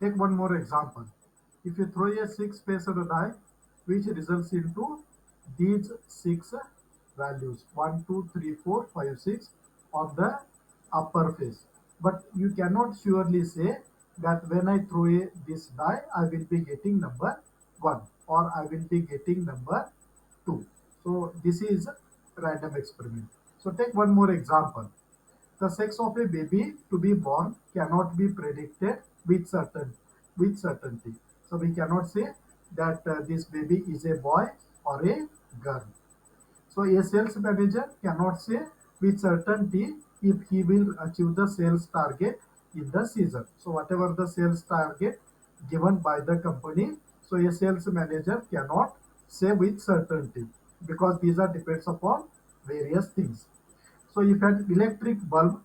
Take one more example. If you throw a six-faced die, which results into these six values 1, 2, 3, 4, 5, 6 on the upper face. But you cannot surely say that when I throw this die, I will be getting number 1 or I will be getting number 2. So this is random experiment. So take one more example. The sex of a baby to be born cannot be predicted with certainty. So we cannot say that this baby is a boy or a girl. So a sales manager cannot say with certainty if he will achieve the sales target in the season. So whatever the sales target given by the company, so a sales manager cannot say with certainty because these are depends upon various things. So if an electric bulb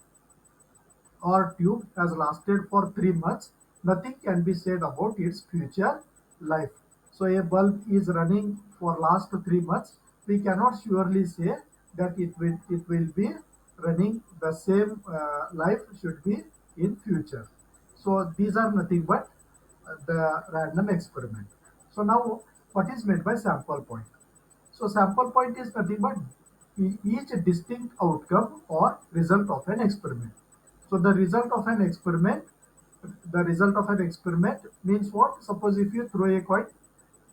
or tube has lasted for 3 months, nothing can be said about its future life. So a bulb is running for last 3 months. We cannot surely say that it will be running the same life should be in future. So these are nothing but the random experiment. So now what is meant by sample point? So sample point is nothing but each distinct outcome or result of an experiment. So the result of an experiment means what? Suppose if you throw a coin,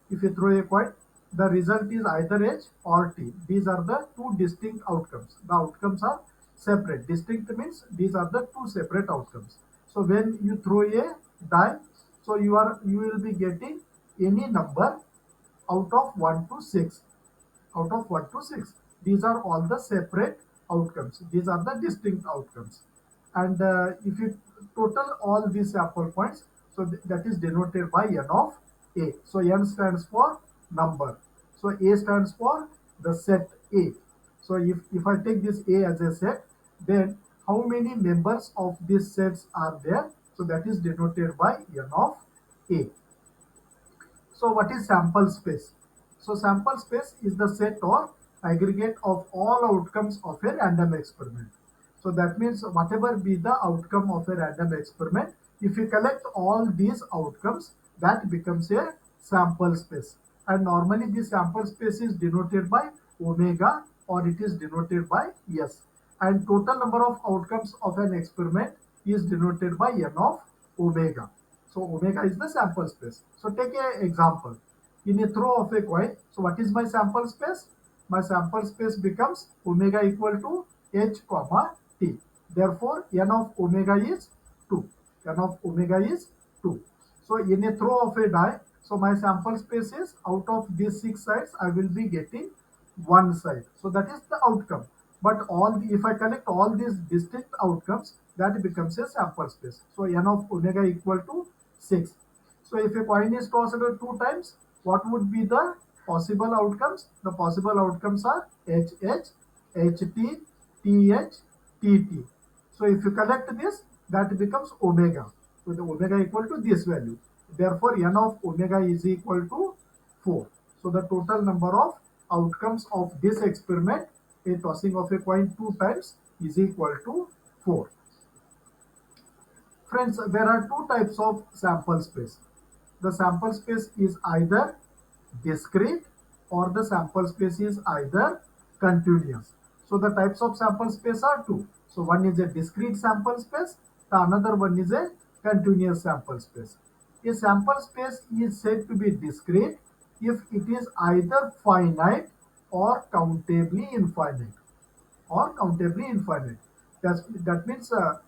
the result is either H or T. These are the two distinct outcomes. The outcomes are separate. Distinct means these are the two separate outcomes. So when you throw a die, so you will be getting any number out of 1 to 6 out of 1 to 6. These are all the separate outcomes. These are the distinct outcomes. And if you total all these sample points, so that is denoted by n of a. So n stands for number. So a stands for the set A. So if I take this A as a set, then how many members of these sets are there? So that is denoted by n of A. So what is sample space? So sample space is the set or aggregate of all outcomes of a random experiment. So that means whatever be the outcome of a random experiment, if you collect all these outcomes, that becomes a sample space. And normally this sample space is denoted by omega or it is denoted by S. And total number of outcomes of an experiment is denoted by n of omega. So omega is the sample space. So take an example. In a throw of a coin, so what is my sample space? My sample space becomes omega equal to h comma t. Therefore, n of omega is 2. N of omega is 2. So in a throw of a die, so my sample space is out of these 6 sides, I will be getting one side. So that is the outcome. But if I collect all these distinct outcomes, that becomes a sample space. So n of omega equal to 6. So if a coin is tossed 2 times, what would be the possible outcomes? The possible outcomes are HH, HT, TH, TT. So if you collect this, that becomes omega. So the omega equal to this value. Therefore, n of omega is equal to 4. So the total number of outcomes of this experiment, a tossing of a coin 2 times, is equal to 4. Friends, there are two types of sample space. The sample space is either discrete or the sample space is either continuous. So the types of sample space are two. So one is a discrete sample space, the another one is a continuous sample space. A sample space is said to be discrete if it is either finite or countably infinite. That means a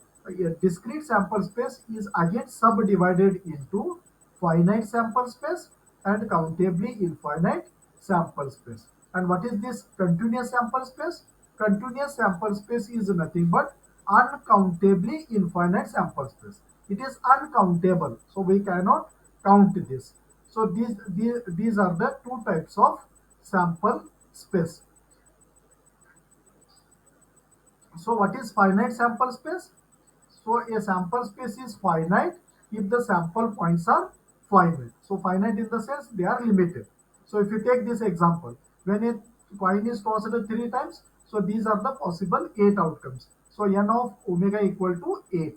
discrete sample space is again subdivided into finite sample space and countably infinite sample space. And what is this continuous sample space? Continuous sample space is nothing but uncountably infinite sample space. It is uncountable, so we cannot count this. So these are the two types of sample space. So what is finite sample space? So a sample space is finite if the sample points are finite. So finite in the sense they are limited. So if you take this example, when a coin is tossed 3 times, so these are the possible 8 outcomes. So n of omega equal to 8.